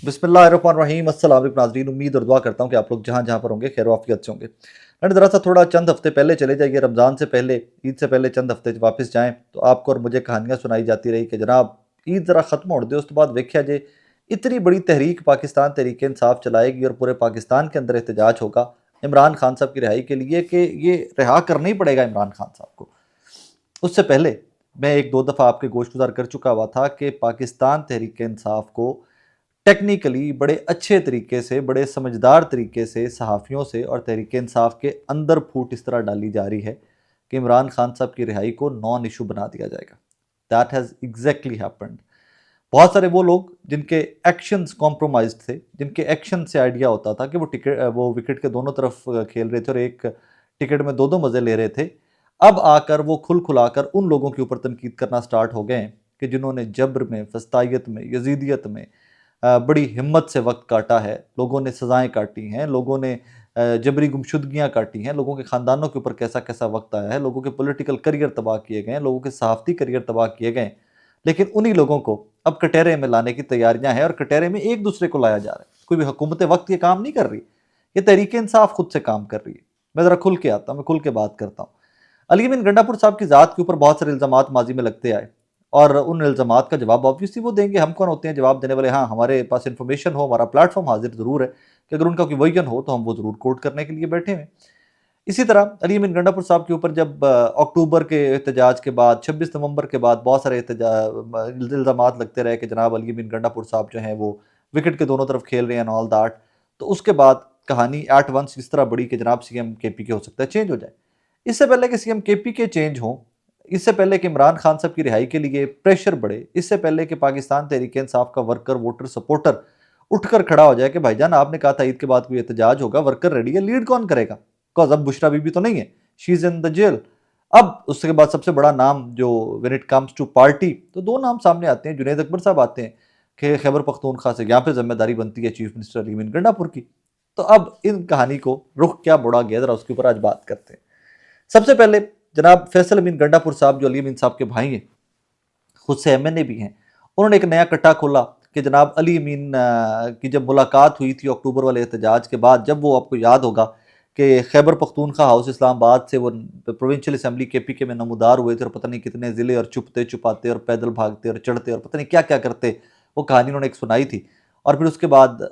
बिस्मिल्लाहिर्रहमानिर्रहीम। अस्सलाम वालेकुम नाज़रीन, उम्मीद और दुआ करता हूँ कि आप लोग जहाँ जहाँ पर होंगे खैर वाफियत से होंगे। एंड ज़रा सा थोड़ा चंद हफ्ते पहले चले जाइए, रमज़ान से पहले, ईद से पहले चंद हफ्ते वापस जाएँ तो आपको और मुझे कहानियाँ सुनाई जाती रही कि जनाब ईद ज़रा ख़त्म होने दे, उस तो बाद वेख्या जे इतनी बड़ी तहरीक पाकिस्तान तहरीक इंसाफ चलाएगी और पूरे पाकिस्तान के अंदर एहतजाज होगा इमरान खान साहब की रिहाई के लिए कि ये रिहा करना ही पड़ेगा इमरान खान साहब को। उससे पहले मैं एक दो दफ़ा आपके गोश गुजार कर चुका हुआ था कि पाकिस्तान तहरीक इंसाफ को टेक्निकली बड़े अच्छे तरीके से, बड़े समझदार तरीके से सहाफ़ियों से और तहरीक इंसाफ के अंदर फूट इस तरह डाली जा रही है कि इमरान खान साहब की रिहाई को नॉन इशू बना दिया जाएगा। That has exactly happened. बहुत सारे वो लोग जिनके एक्शंस कॉम्प्रोमाइज्ड थे, जिनके एक्शन से आइडिया होता था कि वो विकेट के दोनों तरफ खेल रहे थे और एक टिकट में दो दो मज़े ले रहे थे, अब आकर वो खुल खुलाकर उन लोगों के ऊपर तनकीद करना स्टार्ट हो गए कि जिन्होंने जब्र में, फस्तायत में, यजीदियत में बड़ी हिम्मत से वक्त काटा है। लोगों ने सज़ाएँ काटी हैं, लोगों ने जबरी गुमशुदगियाँ काटी हैं, लोगों के ख़ानदानों के ऊपर कैसा कैसा वक्त आया है, लोगों के पॉलिटिकल करियर तबाह किए गए हैं, लोगों के सहाफ़ती करियर तबाह किए गए हैं। लेकिन उन्हीं लोगों को अब कटहरे में लाने की तैयारियां हैं और कटहरे में एक दूसरे को लाया जा रहा है। कोई भी हुकूमत वक्त ये काम नहीं कर रही, ये तहरीक इंसाफ खुद से काम कर रही है। मैं ज़रा खुल के आता हूँ, मैं खुल के बात करता हूँ। अली बिन गंडापुर साहब की ज़ात के ऊपर बहुत सारे इल्ज़ामात माजी में लगते आए और उन इल्ज़ामात का जवाब ऑब्वियसली वो देंगे। हम कौन होते हैं जवाब देने वाले? हाँ, हमारे पास इन्फॉर्मेशन हो, हमारा प्लेटफॉर्म हाजिर ज़रूर है कि अगर उनका कोई वजन हो तो हम वो ज़रूर कोट करने के लिए बैठे हैं। इसी तरह अली बिन गंडापुर साहब के ऊपर जब अक्टूबर के एहतजाज के बाद, 26 नवंबर के बाद बहुत सारे इल्ज़ामात लगते रहे कि जनाब अली बिन गंडापुर साहब जो हैं वो विकेट के दोनों तरफ खेल रहे हैं एंड ऑल दैट, तो उसके बाद कहानी एट वंस इस तरह बढ़ी कि जनाब सीएम केपी के हो सकता है चेंज हो जाए। इससे पहले कि सीएम केपी के चेंज हों, इससे पहले कि इमरान खान साहब की रिहाई के लिए प्रेशर बढ़े, इससे पहले कि पाकिस्तान तहरीक इंसाफ का वर्कर, वोटर, सपोर्टर उठकर खड़ा हो जाए कि भाईजान आपने कहा था ईद के बाद कोई एहतजाज होगा, वर्कर रेडी है, लीड कौन करेगा? बिकॉज अब बुशरा बीबी तो नहीं है, she is in the jail. अब उसके बाद सबसे बड़ा नाम जो when it comes to party, तो दो नाम सामने आते हैं। जुनैद अकबर साहब आते हैं कि खैबर पख्तूनख्वा से, यहाँ पे जिम्मेदारी बनती है चीफ मिनिस्टर अली बिन गंडापुर की। तो अब इन कहानी को रुख क्या मुड़ा गया, जरा उसके ऊपर आज बात करते हैं। सबसे पहले जनाब फैसल अमीन गंडापुर साहब जो अली अमीन साहब के भाई हैं, खुद से एमएनए भी हैं, उन्होंने एक नया कट्टा खोला कि जनाब अली अमीन की जब मुलाकात हुई थी अक्टूबर वाले एहतजाज के बाद, जब वो आपको याद होगा कि खैबर पख्तूनख्वा हाउस इस्लामाबाद से वो प्रोविंशियल असम्बली के में नमूदार हुए थे और पता नहीं कितने ज़िले और छुपते छुपाते और पैदल भागते और चढ़ते और पता नहीं क्या क्या करते, वो कहानी उन्होंने एक सुनाई थी। और फिर उसके बाद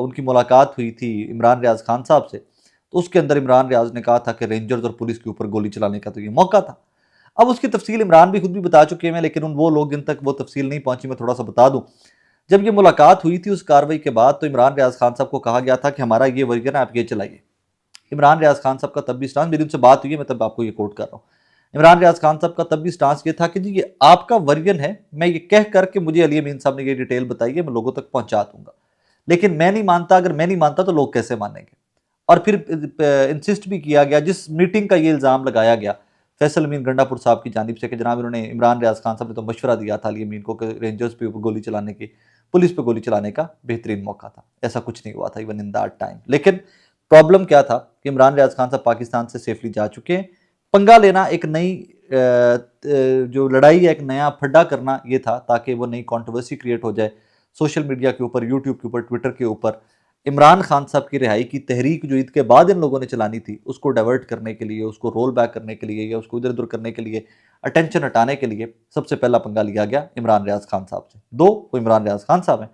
उनकी मुलाकात हुई थी इमरान रियाज खान साहब से, तो उसके अंदर इमरान रियाज ने कहा था कि रेंजर्स और पुलिस के ऊपर गोली चलाने का तो ये मौका था। अब उसकी तफसील इमरान भी खुद भी बता चुके हैं, लेकिन उन वो लोग जिन तक वो तफसील नहीं पहुंची, मैं थोड़ा सा बता दूं। जब ये मुलाकात हुई थी उस कार्रवाई के बाद, तो इमरान रियाज खान साहब को कहा गया था कि हमारा ये वर्जन है, आप ये चलाइए। इमरान रियाज खान साहब का तब भी स्टांस, मेरी उनसे बात हुई है, मैं तब आपको ये कोट कर रहा हूँ। इमरान रियाज खान साहब का तब भी स्टांस ये था कि जी ये आपका वर्जन है, मैं ये कह करके मुझे अली अमीन साहब ने ये डिटेल बताई है, मैं लोगों तक पहुंचा दूंगा। लेकिन मैं नहीं मानता, अगर मैं नहीं मानता तो लोग कैसे मानेंगे? और फिर इंसिस्ट भी किया गया, जिस मीटिंग का ये इल्ज़ाम लगाया गया फैसल अमीन गंडापुर साहब की जानिब से कि जनाब इन्होंने, इमरान रियाज खान साहब ने तो मशवरा दिया था अली अमीन को कि रेंजर्स पे गोली चलाने की, पुलिस पे गोली चलाने का बेहतरीन मौका था। ऐसा कुछ नहीं हुआ था इवन इन दैट टाइम। लेकिन प्रॉब्लम क्या था कि इमरान रियाज खान साहब पाकिस्तान से सेफली जा चुके हैं। पंगा लेना, एक नई जो लड़ाई है, एक नया फड्डा करना, ये था ताकि वो नई कॉन्ट्रोवर्सी क्रिएट हो जाए सोशल मीडिया के ऊपर, यूट्यूब के ऊपर, ट्विटर के ऊपर। इमरान खान साहब की रिहाई की तहरीक जो ईद के बाद इन लोगों ने चलानी थी, उसको डाइवर्ट करने के लिए, उसको रोल बैक करने के लिए या उसको इधर उधर करने के लिए, अटेंशन हटाने के लिए सबसे पहला पंगा लिया गया इमरान रियाज खान साहब से। दो वो इमरान रियाज खान साहब हैं,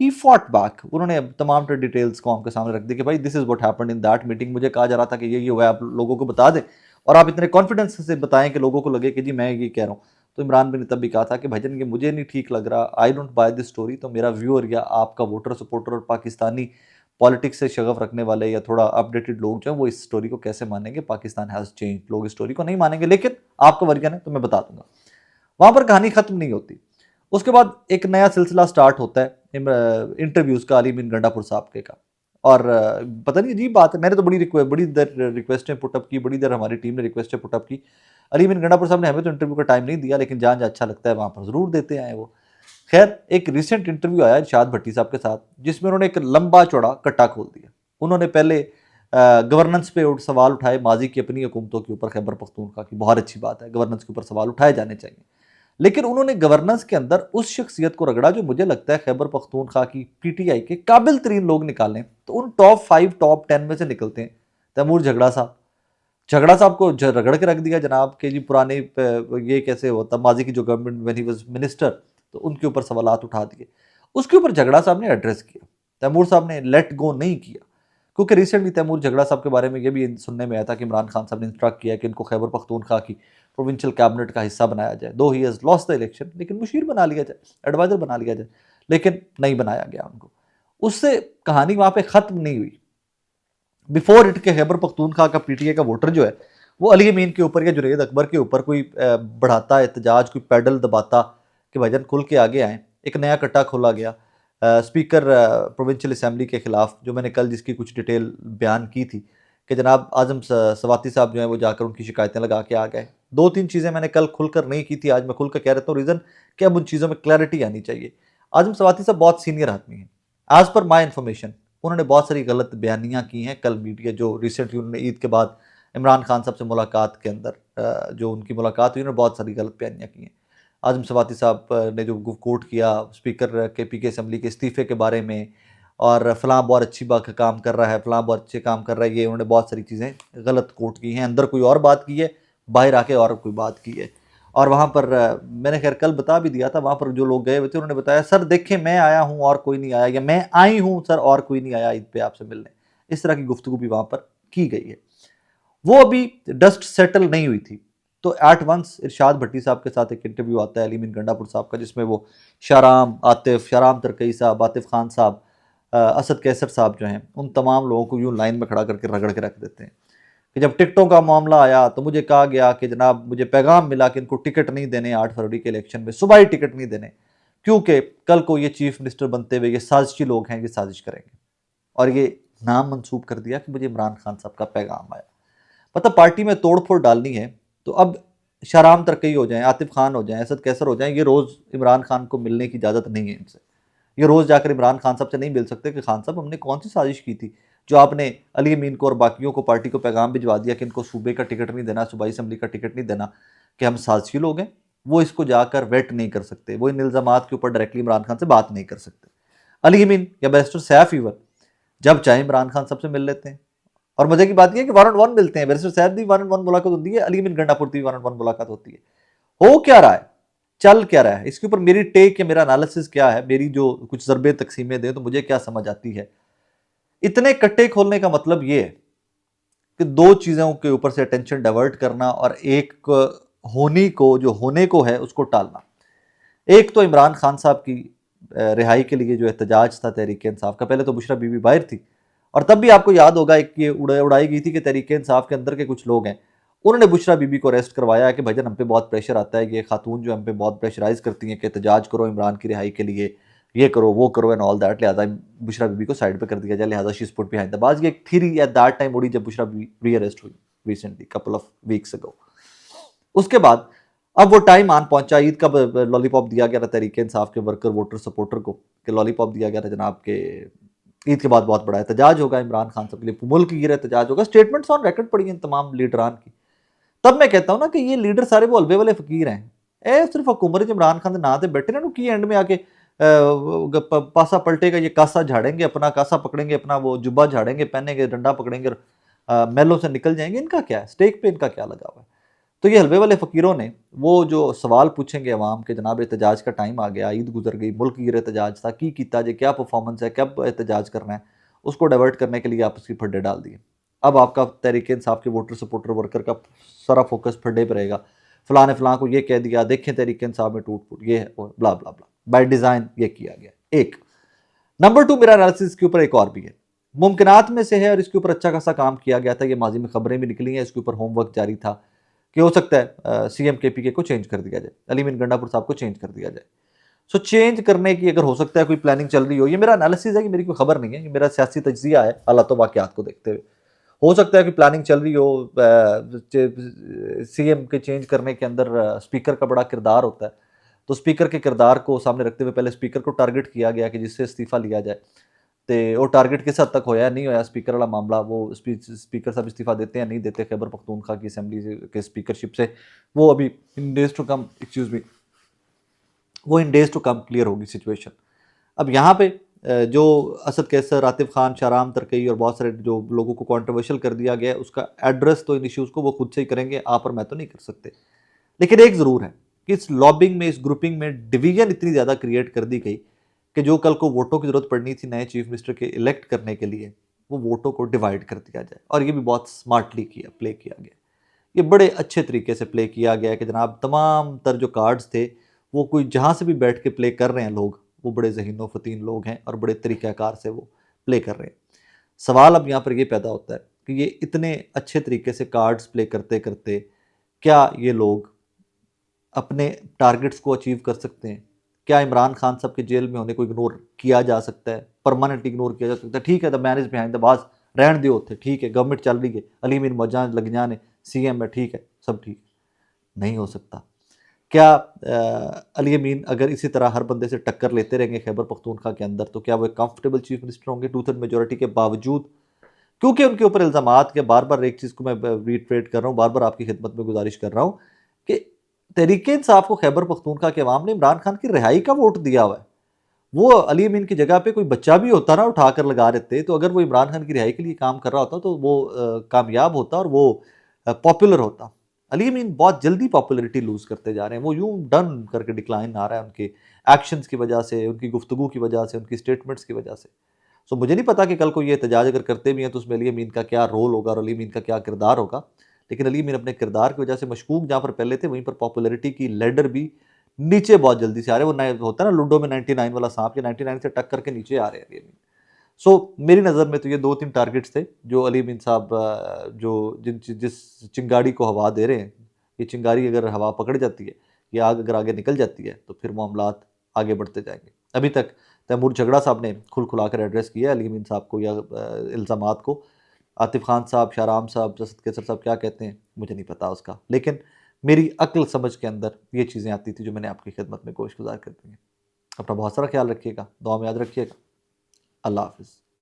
ही फॉट बैक। उन्होंने तमाम डिटेल्स को आपके सामने रख दी कि भाई this is what happened in that meeting. मुझे कहा जा रहा था कि ये हुआ है, आप लोगों को बता दें और आप इतने कॉन्फिडेंस से बताएं कि लोगों को लगे कि जी मैं ये कह रहा हूँ। तो इमरान भी ने तब भी कहा था कि भाईजान ये मुझे नहीं ठीक लग रहा, I don't by this story. तो मेरा व्यूअर या आपका वोटर, सपोर्टर और पाकिस्तानी पॉलिटिक्स से शगफ रखने वाले या थोड़ा अपडेटेड लोग जो हैं वो इस स्टोरी को कैसे मानेंगे? पाकिस्तान हैज़ चेंज, लोग इस स्टोरी को नहीं मानेंगे, लेकिन आपका वर्जन है तो मैं बता दूंगा। वहां पर कहानी खत्म नहीं होती। उसके बाद एक नया सिलसिला स्टार्ट होता है इंटरव्यूज का अली बिन गंडापुर साहब के का। और पता नहीं अजीब बात है, मैंने तो बड़ी देर रिक्वेस्टें पुटअप की, बड़ी देर हमारी टीम ने रिक्वेस्टें पुटअप की। अली बिन गंडापुर साहब ने हमें तो इंटरव्यू का टाइम नहीं दिया, लेकिन जहाँ जहाँ अच्छा लगता है वहाँ पर ज़रूर देते आए वो। खैर, एक रिसेंट इंटरव्यू आया इरशाद भट्टी साहब के साथ, जिसमें उन्होंने एक लंबा चौड़ा कट्टा खोल दिया। उन्होंने पहले गवर्नेंस पे सवाल उठाए, माजी की अपनी हुकूमतों के ऊपर, खैबर पख्तूनख्वा की। बहुत अच्छी बात है, गवर्नेंस के ऊपर सवाल उठाए जाने चाहिए। लेकिन उन्होंने गवर्नेंस के अंदर उस शख्सियत को रगड़ा जो मुझे लगता है खैबर पख्तूनख्वा की पीटीआई के काबिल तरीन लोग निकालें तो उन टॉप 5 टॉप 10 में से निकलते हैं। तैमूर झगड़ा साहब, झगड़ा साहब को रगड़ के रख दिया जनाब के जी पुराने ये कैसे होता, माजी की जो government when he was minister, तो उनके ऊपर सवालात उठा दिए। उसके ऊपर झगड़ा साहब ने एड्रेस किया, तैमूर साहब ने लेट गो नहीं किया, क्योंकि रिसेंटली तैमूर झगड़ा साहब के बारे में ये भी सुनने में आया था कि इमरान खान साहब ने इंस्ट्रक्ट किया कि इनको खैबर पख्तूनख्वा की प्रोविंशियल कैबिनेट का हिस्सा बनाया जाए। दो he has lost the election, लेकिन मुशीर बना लिया जाए, एडवाइजर बना लिया जाए, लेकिन नहीं बनाया गया उनको। उससे कहानी वहां पे खत्म नहीं हुई। बिफोर इट के खैबर पख्तूनख्वा का पीटीए का वोटर जो है वो अली अमीन के ऊपर या जुनैद अकबर के ऊपर कोई बढ़ाता एहतजाज, कोई पैडल दबाता कि भाईजान खुल के आगे आए। एक नया कट्टा खोला गया स्पीकर प्रोविंशियल असम्बली के खिलाफ, जो मैंने कल जिसकी कुछ डिटेल बयान की थी कि जनाब आजम सवाती साहब जो है वो जाकर उनकी शिकायतें लगा के आ गए। 2-3 चीज़ें मैंने कल खुलकर नहीं की थी, आज मैं खुलकर कह रहता हूँ, रीज़न कि अब उन चीज़ों में क्लैरिटी आनी चाहिए। आजम सवाती साहब बहुत सीनियर आदमी हैं, एज पर माई इन्फॉर्मेशन उन्होंने बहुत सारी गलत बयानियाँ की हैं। कल मीडिया जो रिसेंटली उन्होंने ईद के बाद इमरान खान साहब से मुलाकात के अंदर जो उनकी मुलाकात हुई, उन्होंने बहुत सारी गलत बयानियाँ की हैं। आजम सवाती साहब ने जो कोट किया स्पीकर के पी के असम्बली के इस्तीफ़े के बारे में, और फलां बहुत अच्छी बात काम कर रहा है, फलां बहुत अच्छे काम कर रहा है, ये उन्होंने बहुत सारी चीज़ें गलत कोट की हैं। अंदर कोई और बात की है, बाहर आके और कोई बात की है। और वहाँ पर मैंने खैर कल बता भी दिया था, वहाँ पर जो लोग गए हुए थे उन्होंने बताया सर देखें मैं आया हूँ और कोई नहीं आया, या मैं आई हूँ सर और कोई नहीं आया ईद पे आपसे मिलने। इस तरह की गुफ्तगू भी वहाँ पर की गई है। वो अभी डस्ट सेटल नहीं हुई थी, तो एट वंस इरशाद भट्टी साहब के साथ एक इंटरव्यू आता है अली मीन गंडापुर साहब का, जिसमें वो शाराम तरकई साहब, आतिफ खान साहब, असद कैसर साहब जो हैं, उन तमाम लोगों को यूँ लाइन में खड़ा करके रगड़ के रख देते हैं कि जब टिकटों का मामला आया तो मुझे कहा गया कि जनाब मुझे पैगाम मिला कि इनको टिकट नहीं देने 8 फरवरी के इलेक्शन में, सुबह ही टिकट नहीं देने, क्योंकि कल को ये चीफ मिनिस्टर बनते हुए ये साजिशी लोग हैं, ये साजिश करेंगे। और ये नाम मंसूब कर दिया कि मुझे इमरान खान साहब का पैगाम आया। मतलब पार्टी में तोड़ फोड़ डालनी है तो अब शाराम तरकई हो जाए, आतिफ खान हो जाए, असद कैसर हो जाए, ये रोज़ इमरान खान को मिलने की इजाज़त नहीं है इनसे। ये रोज़ जाकर इमरान खान साहब से नहीं मिल सकते कि खान साहब हमने कौन सी साजिश की थी जो आपने अली अमीन को और बाकियों को पार्टी को पैगाम भिजवा दिया कि इनको सूबे का टिकट नहीं देना, सूबाई असम्बली का टिकट नहीं देना, कि हम साजिशी लोग हैं। वो इसको जाकर वेट नहीं कर सकते, वो इन इल्ज़ामात के ऊपर डायरेक्टली इमरान खान से बात नहीं कर सकते। अली अमीन या बैरिस्टर सैफ ईवर जब चाहे इमरान खान साहब से मिल लेते हैं, और मजे की बात यह है कि 1-on-1 मिलते हैं। बैरिस्टर साहब भी 1-on-1 मुलाकात होती है, अली अमीन गंडापुर की 1-on-1 मुलाकात होती है। हो क्या रहा है, चल क्या रहा है, इसके ऊपर मेरी टेक या मेरा एनालिसिस क्या है, मेरी जो कुछ ज़रबे तकसीमें दें तो मुझे क्या समझ आती है। इतने कट्टे खोलने का मतलब ये है कि दो चीज़ों के ऊपर से अटेंशन डाइवर्ट करना और एक होनी को, जो होने को है उसको टालना। एक तो इमरान खान साहब की रिहाई के लिए जो एहतजाज था तहरीक इंसाफ का, पहले तो बुशरा बीबी बाहर थी, और तब भी आपको याद होगा एक ये उड़ाई गई थी कि तहरीक इंसाफ के अंदर के कुछ लोग हैं, उन्होंने बुशरा बीबी को अरेस्ट करवाया कि भाईजान हम पे बहुत प्रेशर आता है, ये खातून जो हम पे बहुत प्रेशराइज करती हैं कि एहतजाज करो इमरान की रिहाई के लिए, ये करो वो करो एंड ऑल दैट, लिहाजा बुशरा बीबी को साइड पे कर दिया जाए, लिहाजा she is put behind the bars. ये एक थ्योरी एट दैट टाइम उड़ी जब बुशरा बीबी री अरेस्ट हुई recently couple of weeks ago. उसके बाद अब वो टाइम आन पहुंचा, ईद का लॉलीपॉप दिया गया था तहरीक इंसाफ के वर्कर वोटर सपोर्टर को, कि लॉलीपॉप दिया गया था जनाब के ईद के बाद बहुत बड़ा एहतजाज होगा इमरान खान साहब के लिए, मुल्क की एहतजाज होगा, स्टेटमेंट्स ऑन रिकॉर्ड पड़ी हैं तमाम लीडरान की। तब मैं कहता हूं ना कि ये लीडर सारे वो हलवे वाले फकीर हैं, ए सिर्फ हुकूमत इमरान खान के ना ते बैठे ना की एंड में आके पासा पलटेगा, ये कासा झाड़ेंगे, अपना कासा पकड़ेंगे, अपना वो जुब्बा झाड़ेंगे, पहनेंगे, डंडा पकड़ेंगे और महलों से निकल जाएंगे। इनका क्या है, स्टेक पे इनका क्या लगा हुआ है। तो ये हलवे वाले फ़कीरों ने वो जो सवाल पूछेंगे अवाम के, जनाब एहतजाज का टाइम आ गया, ईद गुजर गई, मुल्क की एहतजाज था, की किता जे क्या परफॉर्मेंस है, कब एहतजाज करना है, उसको डाइवर्ट करने के लिए आप उसकी फड्डे डाल दिए। अब आपका तहरीक इंसाफ के वोटर सपोर्टर वर्कर का सारा फोकस फड्डे पर रहेगा, फलां ने फलां को ये कह दिया, देखें तहरीक इंसाफ में टूट फूट, ये है और ब्ला ब्ला ब्ला, बाय डिज़ाइन ये किया गया। एक नंबर 2, मेरा एनालिसिस के ऊपर एक और भी है, मुमकिनात में से है, और इसके ऊपर अच्छा खासा काम किया गया था, ये माजी में खबरें भी निकली हैं, इसके ऊपर होमवर्क जारी था कि हो सकता है सीएम केपीके को चेंज कर दिया जाए, अली मीन गंडापुर साहब को चेंज कर दिया जाए। सो चेंज करने की अगर हो सकता है कोई प्लानिंग चल रही हो, ये मेरा एनालिसिस है, कि मेरी कोई खबर नहीं है, ये मेरा सियासी तज्जिया है हालात वाक़यात को देखते हुए। हो सकता है कि प्लानिंग चल रही हो, सीएम के चेंज करने के अंदर स्पीकर का बड़ा किरदार होता है, तो स्पीकर के किरदार को सामने रखते हुए पहले स्पीकर को टारगेट किया गया कि जिससे इस्तीफ़ा लिया जाए, तो वो टारगेट किस हद तक होया नहीं होया स्पीकर वाला मामला, वो स्पीकर साहब इस्तीफ़ा देते हैं नहीं देते खैबर पख्तूनख्वा की असम्बली के स्पीकरशिप से, वो अभी in days to come, excuse me, वो in days to come clear होगी सिचुएशन। अब यहाँ पे जो असद कैसर, आतिफ खान, शाहराम तरकई और बहुत सारे जो लोगों को कंट्रोवर्शियल कर दिया गया है, उसका एड्रेस तो इन इश्यूज़ को वो खुद से ही करेंगे, आप और मैं तो नहीं कर सकते। लेकिन एक ज़रूर है कि इस लॉबिंग में, इस ग्रुपिंग में डिवीजन इतनी ज़्यादा क्रिएट कर दी गई कि जो कल को वोटों की ज़रूरत पड़नी थी नए चीफ मिनिस्टर के इलेक्ट करने के लिए, वो वोटों को डिवाइड कर दिया जाए। और ये भी बहुत स्मार्टली प्ले किया गया। ये बड़े अच्छे तरीके से प्ले किया गया है कि जनाब तमाम तर जो कार्ड्स थे, वो कोई जहाँ से भी बैठ के प्ले कर रहे हैं लोग, वो बड़े ज़हीनो फ़तीन लोग हैं और बड़े तरीक़ाकार से वो प्ले कर रहे हैं। सवाल अब यहाँ पर ये पैदा होता है कि ये इतने अच्छे तरीके से कार्ड्स प्ले करते करते क्या ये लोग अपने टारगेट्स को अचीव कर सकते हैं? क्या इमरान खान साहब के जेल में होने को इग्नोर किया जा सकता है, परमानेंट इग्नोर किया जा सकता है? ठीक है, the man is behind the बास, रहन दियो उत्थे, ठीक है, गवर्नमेंट चल रही है, अली मीर मौजा लग ने सीएम है, ठीक है, सब ठीक है। नहीं हो सकता। क्या अली अमीन अगर इसी तरह हर बंदे से टक्कर लेते रहेंगे खैबर पख्तूनख्वा के अंदर, तो क्या वो एक कंफर्टेबल चीफ मिनिस्टर होंगे 2/3 मेजोरिटी के बावजूद? क्योंकि उनके ऊपर इल्ज़ामात के बार-बार एक चीज़ को मैं रिट्रेट कर रहा हूँ, बार-बार आपकी खिदमत में गुजारिश कर रहा हूँ कि तहरीक-ए-इंसाफ को खैबर पख्तूनख्वा के अवाम ने इमरान खान की रिहाई का वोट दिया हुआ है। वो अली अमीन की जगह पे कोई बच्चा भी होता ना उठाकर लगा देते, तो अगर वो इमरान खान की रिहाई के लिए काम कर रहा होता तो वो कामयाब होता और वो पॉपुलर होता। अली अमीन बहुत जल्दी पॉपुलैरिटी लूज़ करते जा रहे हैं, वो यूँ डन करके डिक्लाइन आ रहा है उनके एक्शंस की वजह से, उनकी गुफ्तगू की वजह से, उनकी स्टेटमेंट्स की वजह से। सो मुझे नहीं पता कि कल को ये एहतजाज अगर करते भी हैं तो उसमें अली अमीन का क्या रोल होगा और अली अमीन का क्या किरदार होगा। लेकिन अली अमीन अपने किरदार की वजह से मशकूक जहाँ पर पहले थे, वहीं पर पॉपुलैरिटी की लैडर भी नीचे बहुत जल्दी से आ रहे हैं। वो नए होता है ना लूडो में 99 वाला सांप, ये 99 से टक करके नीचे आ रहे हैं अली अमीन। सो मेरी नज़र में तो ये 2-3 टारगेट्स थे जो अली अमीन साहब जो जिस चिंगारी को हवा दे रहे हैं, ये चिंगारी अगर हवा पकड़ जाती है, ये आग अगर आगे निकल जाती है, तो फिर मामलात आगे बढ़ते जाएंगे। अभी तक तैमूर झगड़ा साहब ने खुल-खुलाकर एड्रेस किया है अली अमीन साहब को या इल्ज़ामात को। आतिफ खान साहब, शाहराम साहब, असद कैसर साहब क्या कहते हैं, मुझे नहीं पता उसका। लेकिन मेरी अक्ल समझ के अंदर ये चीज़ें आती थी जो मैंने आपकी खिदमत में गोश गुज़ार कर दी हैं। अपना बहुत सारा ख्याल रखिएगा, दुआ में याद रखिएगा। अल्लाह हाफ़िज़।